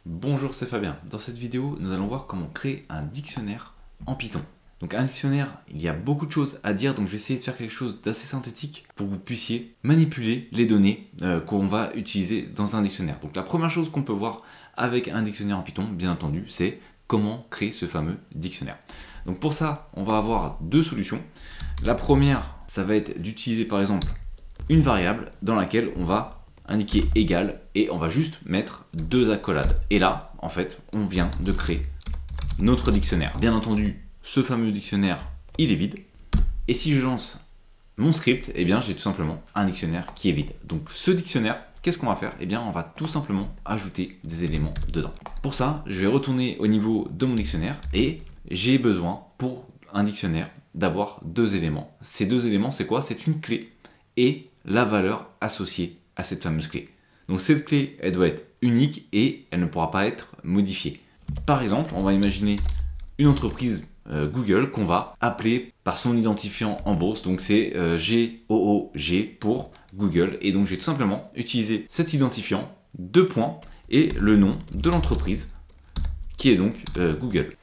Bonjour, c'est Fabien. Dans cette vidéo, nous allons voir comment créer un dictionnaire en Python. Donc un dictionnaire, il y a beaucoup de choses à dire, donc je vais essayer de faire quelque chose d'assez synthétique pour que vous puissiez manipuler les données qu'on va utiliser dans un dictionnaire. Donc la première chose qu'on peut voir avec un dictionnaire en Python, bien entendu, c'est comment créer ce fameux dictionnaire. Donc pour ça, on va avoir deux solutions. La première, ça va être d'utiliser par exemple une variable dans laquelle on va indiquer égal et on va juste mettre deux accolades. Et là, en fait, on vient de créer notre dictionnaire. Bien entendu, ce fameux dictionnaire, il est vide. Et si je lance mon script, eh bien, j'ai tout simplement un dictionnaire qui est vide. Donc ce dictionnaire, qu'est-ce qu'on va faire? Eh bien, on va tout simplement ajouter des éléments dedans. Pour ça, je vais retourner au niveau de mon dictionnaire et j'ai besoin pour un dictionnaire d'avoir deux éléments. Ces deux éléments, c'est quoi? C'est une clé et la valeur associée à cette fameuse clé. Donc cette clé, elle doit être unique et elle ne pourra pas être modifiée. Par exemple, on va imaginer une entreprise Google qu'on va appeler par son identifiant en bourse. Donc c'est GOOG pour Google. Et donc je vais tout simplement utiliser cet identifiant, deux points, et le nom de l'entreprise qui est donc Google.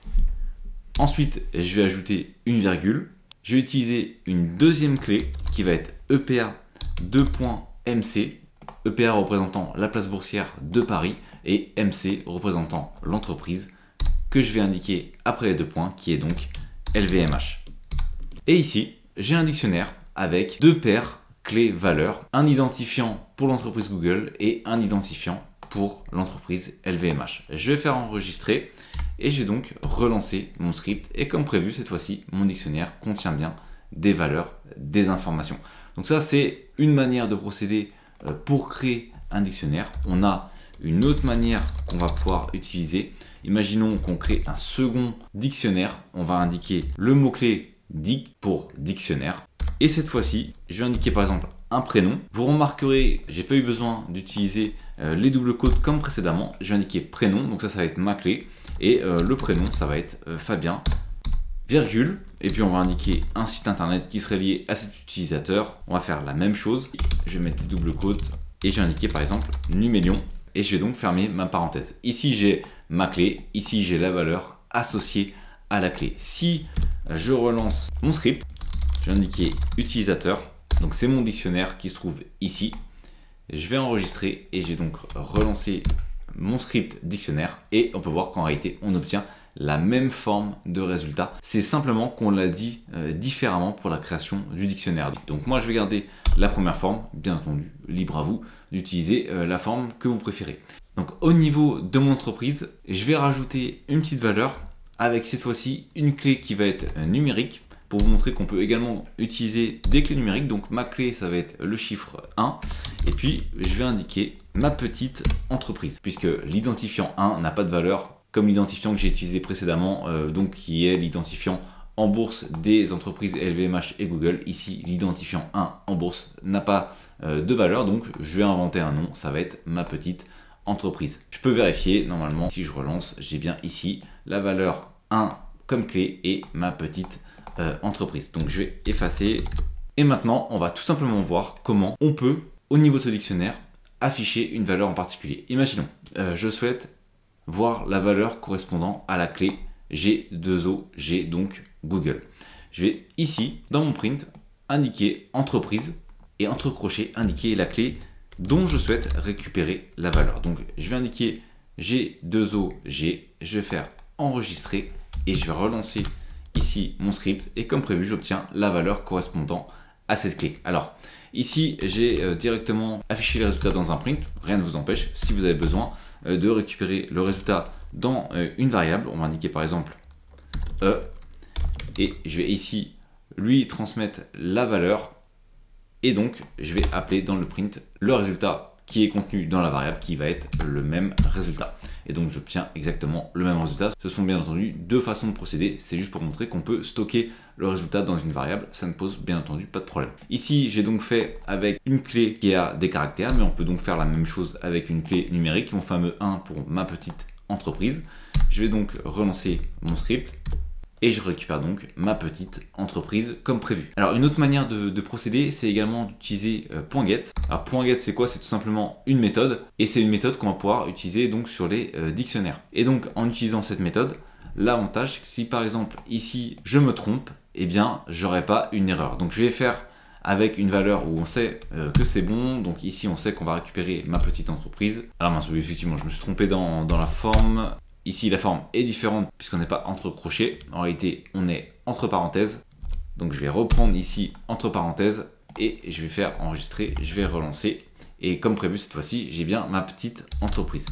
Ensuite, je vais ajouter une virgule. Je vais utiliser une deuxième clé qui va être EPA 2.MC, EPA représentant la place boursière de Paris et MC représentant l'entreprise que je vais indiquer après les deux points qui est donc LVMH. Et ici, j'ai un dictionnaire avec deux paires clés-valeurs, un identifiant pour l'entreprise Google et un identifiant pour l'entreprise LVMH. Je vais faire enregistrer et je vais donc relancer mon script et comme prévu cette fois-ci, mon dictionnaire contient bien des valeurs, des informations. Donc ça, c'est une manière de procéder pour créer un dictionnaire. On a une autre manière qu'on va pouvoir utiliser. Imaginons qu'on crée un second dictionnaire. On va indiquer le mot-clé dic pour dictionnaire. Et cette fois-ci, je vais indiquer par exemple un prénom. Vous remarquerez, j'ai pas eu besoin d'utiliser les doubles quotes comme précédemment. Je vais indiquer prénom, donc ça va être ma clé. Et le prénom, ça va être Fabien, virgule. Et puis on va indiquer un site internet qui serait lié à cet utilisateur. On va faire la même chose. Je vais mettre des doubles quotes et je vais indiquer par exemple Numélion. Et je vais donc fermer ma parenthèse. Ici j'ai ma clé, ici j'ai la valeur associée à la clé. Si je relance mon script, je vais indiquer utilisateur. Donc c'est mon dictionnaire qui se trouve ici. Je vais enregistrer et je vais donc relancer mon script dictionnaire. Et on peut voir qu'en réalité on obtient la même forme de résultat. C'est simplement qu'on l'a dit différemment pour la création du dictionnaire. Donc moi je vais garder la première forme, bien entendu, libre à vous d'utiliser la forme que vous préférez. Donc au niveau de mon entreprise, je vais rajouter une petite valeur avec cette fois-ci une clé qui va être numérique pour vous montrer qu'on peut également utiliser des clés numériques. Donc ma clé, ça va être le chiffre 1 et puis je vais indiquer ma petite entreprise puisque l'identifiant 1 n'a pas de valeur comme l'identifiant que j'ai utilisé précédemment, donc qui est l'identifiant en bourse des entreprises LVMH et Google. Ici, l'identifiant 1 en bourse n'a pas de valeur, donc je vais inventer un nom, ça va être ma petite entreprise. Je peux vérifier, normalement, si je relance, j'ai bien ici la valeur 1 comme clé et ma petite entreprise. Donc je vais effacer. Et maintenant, on va tout simplement voir comment on peut, au niveau de ce dictionnaire, afficher une valeur en particulier. Imaginons, je souhaite voir la valeur correspondant à la clé G2OG, donc Google. Je vais ici, dans mon print, indiquer entreprise et entre crochets, indiquer la clé dont je souhaite récupérer la valeur. Donc je vais indiquer G2OG, je vais faire enregistrer et je vais relancer ici mon script et comme prévu, j'obtiens la valeur correspondant à cette clé. Alors ici, j'ai directement affiché les résultats dans un print. Rien ne vous empêche, si vous avez besoin, de récupérer le résultat dans une variable. On va indiquer par exemple E. Et je vais ici lui transmettre la valeur. Et donc, je vais appeler dans le print le résultat qui est contenu dans la variable qui va être le même résultat. Et donc, j'obtiens exactement le même résultat. Ce sont bien entendu deux façons de procéder. C'est juste pour montrer qu'on peut stocker le résultat dans une variable. Ça ne pose bien entendu pas de problème. Ici, j'ai donc fait avec une clé qui a des caractères, mais on peut donc faire la même chose avec une clé numérique, mon fameux 1 pour ma petite entreprise. Je vais donc relancer mon script. et je récupère donc ma petite entreprise comme prévu. Alors une autre manière de procéder, c'est également d'utiliser .get. Alors .get c'est quoi? C'est tout simplement une méthode, et c'est une méthode qu'on va pouvoir utiliser donc sur les dictionnaires. Et donc en utilisant cette méthode, l'avantage c'est que si par exemple ici je me trompe, eh bien j'aurai pas une erreur. Donc je vais faire avec une valeur où on sait que c'est bon. Donc ici on sait qu'on va récupérer ma petite entreprise. Alors mince, oui, effectivement je me suis trompé dans la forme. Ici la forme est différente puisqu'on n'est pas entre crochets. En réalité on est entre parenthèses. Donc je vais reprendre ici entre parenthèses et je vais faire enregistrer, je vais relancer. Et comme prévu cette fois-ci, j'ai bien ma petite entreprise.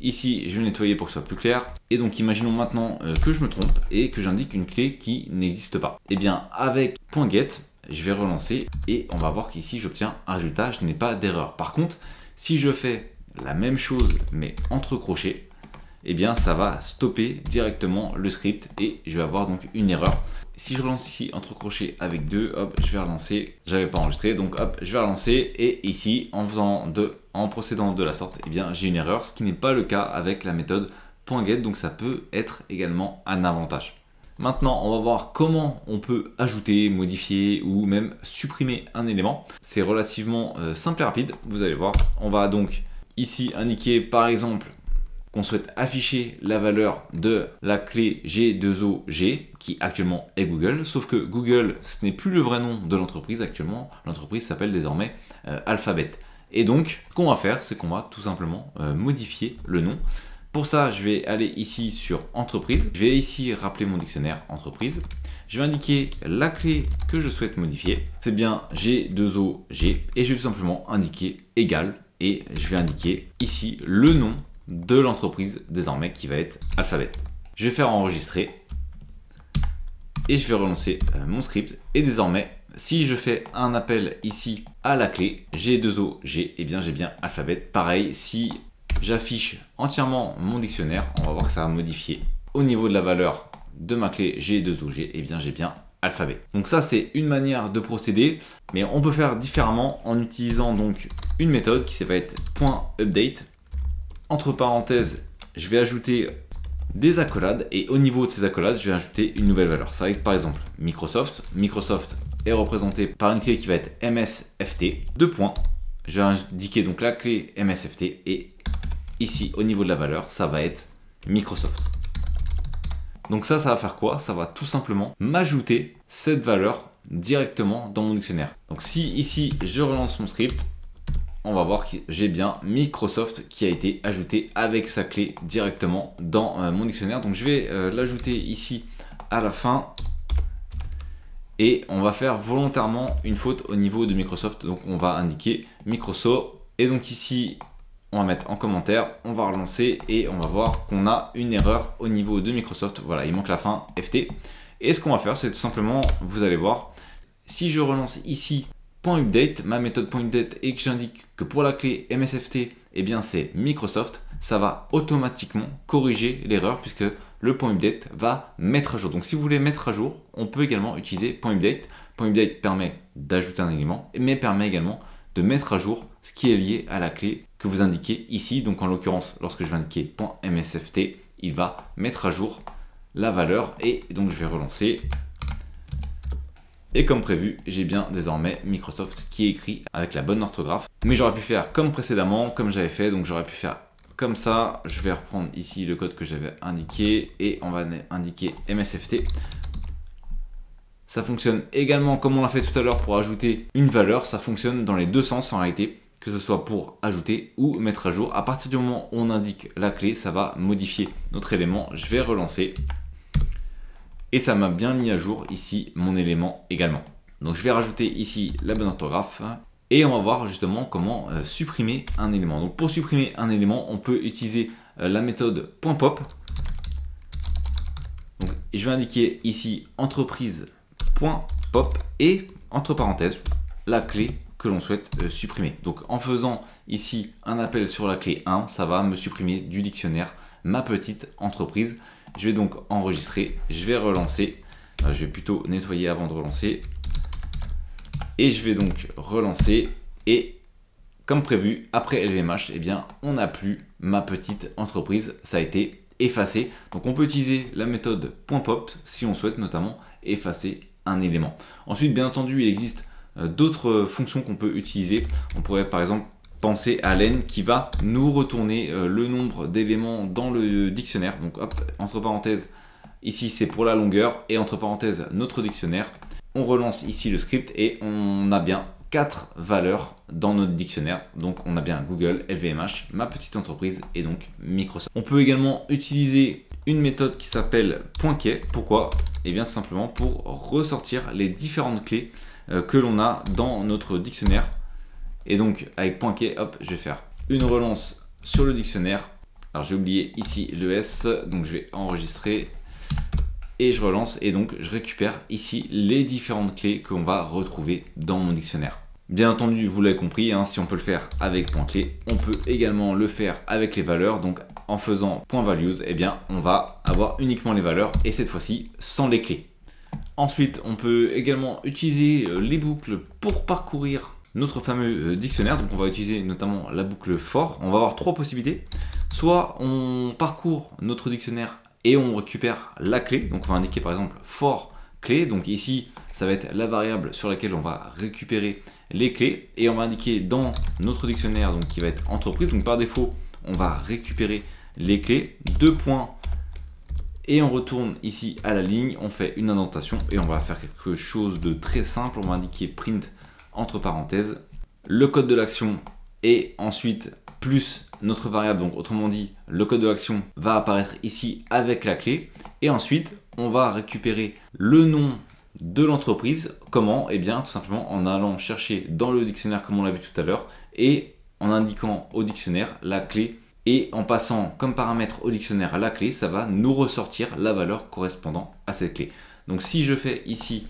Ici, je vais nettoyer pour que ce soit plus clair. Et donc, imaginons maintenant que je me trompe et que j'indique une clé qui n'existe pas. Eh bien, avec .get, je vais relancer et on va voir qu'ici, j'obtiens un résultat, je n'ai pas d'erreur. Par contre, si je fais la même chose, mais entre crochets, eh bien, ça va stopper directement le script et je vais avoir donc une erreur. Si je relance ici entre crochets avec 2, hop, je vais relancer. J'avais pas enregistré, donc hop, je vais relancer. Et ici, en procédant de la sorte, eh bien, j'ai une erreur, ce qui n'est pas le cas avec la méthode .get, donc ça peut être également un avantage. Maintenant, on va voir comment on peut ajouter, modifier ou même supprimer un élément. C'est relativement simple et rapide, vous allez voir. On va donc ici indiquer par exemple qu'on souhaite afficher la valeur de la clé G2OG qui actuellement est Google, sauf que Google ce n'est plus le vrai nom de l'entreprise actuellement, l'entreprise s'appelle désormais Alphabet. Et donc ce qu'on va faire, c'est qu'on va tout simplement modifier le nom. Pour ça, je vais aller ici sur entreprise, je vais ici rappeler mon dictionnaire entreprise, je vais indiquer la clé que je souhaite modifier, c'est bien G2OG et je vais tout simplement indiquer égal et je vais indiquer ici le nom de l'entreprise désormais qui va être Alphabet. Je vais faire enregistrer et je vais relancer mon script et désormais si je fais un appel ici à la clé G2OG, eh bien j'ai bien Alphabet. Pareil, si j'affiche entièrement mon dictionnaire, on va voir que ça va modifier au niveau de la valeur de ma clé G2OG, eh bien j'ai bien Alphabet. Donc ça c'est une manière de procéder, mais on peut faire différemment en utilisant donc une méthode qui va être .update. Entre parenthèses, je vais ajouter des accolades et au niveau de ces accolades, je vais ajouter une nouvelle valeur. Ça va être par exemple Microsoft. Microsoft est représenté par une clé qui va être MSFT. Deux points. Je vais indiquer donc la clé MSFT et ici au niveau de la valeur, ça va être Microsoft. Donc ça va faire quoi? Ça va tout simplement m'ajouter cette valeur directement dans mon dictionnaire. Donc si ici je relance mon script, on va voir que j'ai bien Microsoft qui a été ajouté avec sa clé directement dans mon dictionnaire. Donc je vais l'ajouter ici à la fin et on va faire volontairement une faute au niveau de Microsoft. Donc on va indiquer Microsoft et donc ici on va mettre en commentaire, on va relancer et on va voir qu'on a une erreur au niveau de Microsoft. Voilà, il manque la fin FT. Et ce qu'on va faire, c'est tout simplement, vous allez voir, si je relance ici .update, ma méthode .update et que j'indique que pour la clé MSFT, eh bien c'est Microsoft, ça va automatiquement corriger l'erreur puisque le .update va mettre à jour. Donc si vous voulez mettre à jour, on peut également utiliser .update. .update permet d'ajouter un élément, mais permet également de mettre à jour ce qui est lié à la clé que vous indiquez ici. Donc en l'occurrence, lorsque je vais indiquer .msft, il va mettre à jour la valeur et donc je vais relancer. Et comme prévu, j'ai bien désormais Microsoft qui est écrit avec la bonne orthographe. Mais j'aurais pu faire comme précédemment, comme j'avais fait. Donc j'aurais pu faire comme ça. Je vais reprendre ici le code que j'avais indiqué et on va indiquer MSFT. Ça fonctionne également comme on l'a fait tout à l'heure pour ajouter une valeur. Ça fonctionne dans les deux sens en réalité, que ce soit pour ajouter ou mettre à jour. À partir du moment où on indique la clé, ça va modifier notre élément. Je vais relancer. Et ça m'a bien mis à jour ici mon élément également. Donc je vais rajouter ici la bonne orthographe et on va voir justement comment supprimer un élément. Donc pour supprimer un élément, on peut utiliser la méthode .pop. Donc je vais indiquer ici entreprise.pop et entre parenthèses la clé que l'on souhaite supprimer. Donc en faisant ici un appel sur la clé 1, ça va me supprimer du dictionnaire ma petite entreprise. Je vais donc enregistrer, je vais relancer, je vais plutôt nettoyer avant de relancer. Et je vais donc relancer et comme prévu, après LVMH, eh bien, on n'a plus ma petite entreprise, ça a été effacer. Donc on peut utiliser la méthode .pop si on souhaite notamment effacer un élément. Ensuite, bien entendu, il existe d'autres fonctions qu'on peut utiliser. On pourrait par exemple penser à len qui va nous retourner le nombre d'éléments dans le dictionnaire. Donc hop, entre parenthèses, ici c'est pour la longueur et entre parenthèses notre dictionnaire. On relance ici le script et on a bien 4 valeurs dans notre dictionnaire. Donc on a bien Google, LVMH, ma petite entreprise et donc Microsoft. On peut également utiliser une méthode qui s'appelle .quai. Pourquoi? Et bien tout simplement pour ressortir les différentes clés que l'on a dans notre dictionnaire. Et donc avec .quai, hop, je vais faire une relance sur le dictionnaire. Alors j'ai oublié ici le S, donc je vais enregistrer et je relance et donc je récupère ici les différentes clés qu'on va retrouver dans mon dictionnaire. Bien entendu, vous l'avez compris, hein, si on peut le faire avec .clé, on peut également le faire avec les valeurs. Donc en faisant .values, eh bien on va avoir uniquement les valeurs et cette fois-ci sans les clés. Ensuite, on peut également utiliser les boucles pour parcourir notre fameux dictionnaire. Donc on va utiliser notamment la boucle for. On va avoir 3 possibilités. Soit on parcourt notre dictionnaire et on récupère la clé. Donc on va indiquer par exemple for clé. Donc ici, ça va être la variable sur laquelle on va récupérer les clés. Et on va indiquer dans notre dictionnaire, donc qui va être entreprise. Donc par défaut, on va récupérer les clés. 2 points. Et on retourne ici à la ligne. On fait une indentation et on va faire quelque chose de très simple. On va indiquer print entre parenthèses le code de l'action et ensuite plus notre variable. Donc autrement dit, le code de l'action va apparaître ici avec la clé et ensuite on va récupérer le nom de l'entreprise. Comment? Et bien tout simplement en allant chercher dans le dictionnaire comme on l'a vu tout à l'heure et en indiquant au dictionnaire la clé et en passant comme paramètre au dictionnaire la clé, ça va nous ressortir la valeur correspondant à cette clé. Donc si je fais ici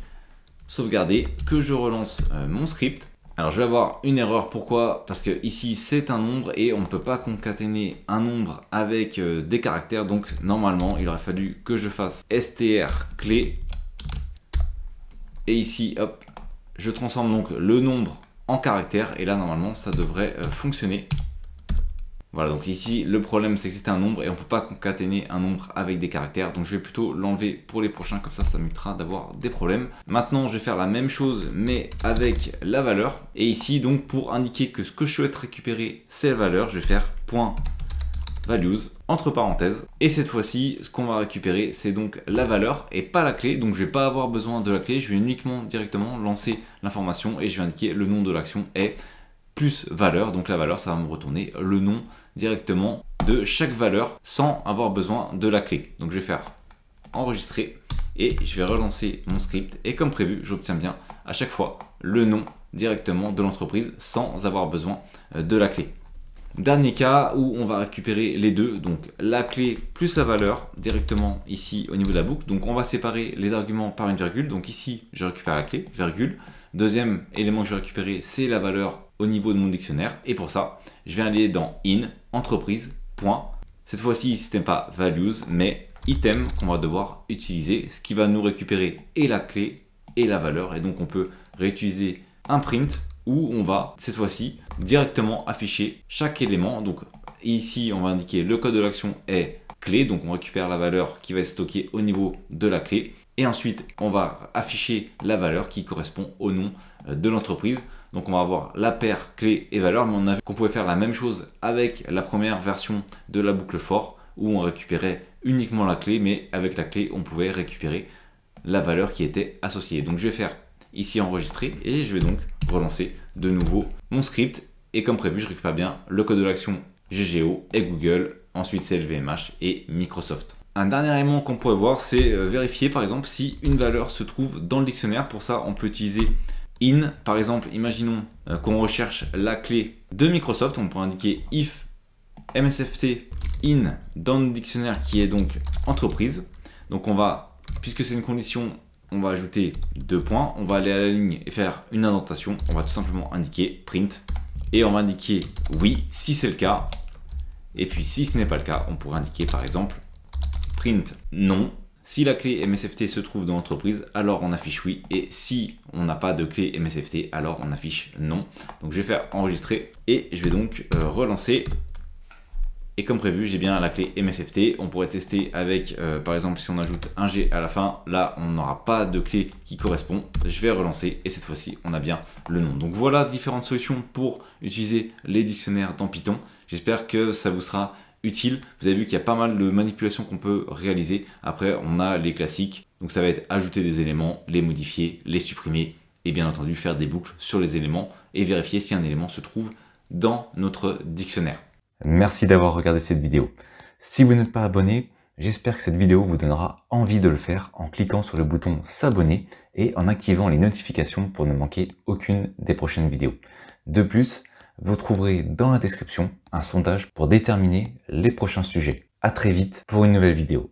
sauvegarder, que je relance mon script. Alors je vais avoir une erreur, pourquoi? Parce que ici c'est un nombre et on ne peut pas concaténer un nombre avec des caractères, donc normalement il aurait fallu que je fasse str clé et ici hop, je transforme donc le nombre en caractère et là normalement ça devrait fonctionner. Voilà, donc ici le problème c'est que c'est un nombre et on ne peut pas concaténer un nombre avec des caractères, donc je vais plutôt l'enlever pour les prochains, comme ça m'évitera d'avoir des problèmes. Maintenant je vais faire la même chose mais avec la valeur et ici donc pour indiquer que ce que je souhaite récupérer c'est la valeur, je vais faire .values entre parenthèses et cette fois-ci ce qu'on va récupérer c'est donc la valeur et pas la clé, donc je vais pas avoir besoin de la clé, je vais uniquement directement lancer l'information et je vais indiquer le nom de l'action est plus valeur, donc la valeur ça va me retourner le nom directement de chaque valeur sans avoir besoin de la clé. Donc je vais faire enregistrer et je vais relancer mon script et comme prévu j'obtiens bien à chaque fois le nom directement de l'entreprise sans avoir besoin de la clé. Dernier cas où on va récupérer les deux, donc la clé plus la valeur directement ici au niveau de la boucle. Donc on va séparer les arguments par une virgule, donc ici je récupère la clé, virgule. Deuxième élément que je vais récupérer c'est la valeur au niveau de mon dictionnaire et pour ça je vais aller dans in entreprise point. Cette fois-ci ce n'est pas values mais item qu'on va devoir utiliser, ce qui va nous récupérer et la clé et la valeur et donc on peut réutiliser un print où on va cette fois-ci directement afficher chaque élément. Donc ici on va indiquer le code de l'action est clé, donc on récupère la valeur qui va être stockée au niveau de la clé et ensuite on va afficher la valeur qui correspond au nom de l'entreprise. Donc on va avoir la paire clé et valeur, mais on a vu qu'on pouvait faire la même chose avec la première version de la boucle for où on récupérait uniquement la clé, mais avec la clé on pouvait récupérer la valeur qui était associée. Donc je vais faire ici enregistrer et je vais donc relancer de nouveau mon script et comme prévu je récupère bien le code de l'action GGO et Google, ensuite c'est LVMH et Microsoft. Un dernier élément qu'on pourrait voir c'est vérifier par exemple si une valeur se trouve dans le dictionnaire. Pour ça on peut utiliser in, par exemple imaginons qu'on recherche la clé de Microsoft, on peut indiquer if msft in dans le dictionnaire qui est donc entreprise. Donc on va, puisque c'est une condition, on va ajouter 2 points, on va aller à la ligne et faire une indentation, on va tout simplement indiquer print et on va indiquer oui si c'est le cas et puis si ce n'est pas le cas on pourrait indiquer par exemple print non. Si la clé MSFT se trouve dans l'entreprise, alors on affiche oui. Et si on n'a pas de clé MSFT, alors on affiche non. Donc je vais faire enregistrer et je vais donc relancer. Et comme prévu, j'ai bien la clé MSFT. On pourrait tester avec, par exemple, si on ajoute un G à la fin, là, on n'aura pas de clé qui correspond. Je vais relancer et cette fois-ci, on a bien le nom. Donc voilà différentes solutions pour utiliser les dictionnaires dans Python. J'espère que ça vous sera utile. Vous avez vu qu'il y a pas mal de manipulations qu'on peut réaliser. Après, on a les classiques. Donc ça va être ajouter des éléments, les modifier, les supprimer et bien entendu faire des boucles sur les éléments et vérifier si un élément se trouve dans notre dictionnaire. Merci d'avoir regardé cette vidéo. Si vous n'êtes pas abonné, j'espère que cette vidéo vous donnera envie de le faire en cliquant sur le bouton s'abonner et en activant les notifications pour ne manquer aucune des prochaines vidéos. De plus, vous trouverez dans la description un sondage pour déterminer les prochains sujets. À très vite pour une nouvelle vidéo.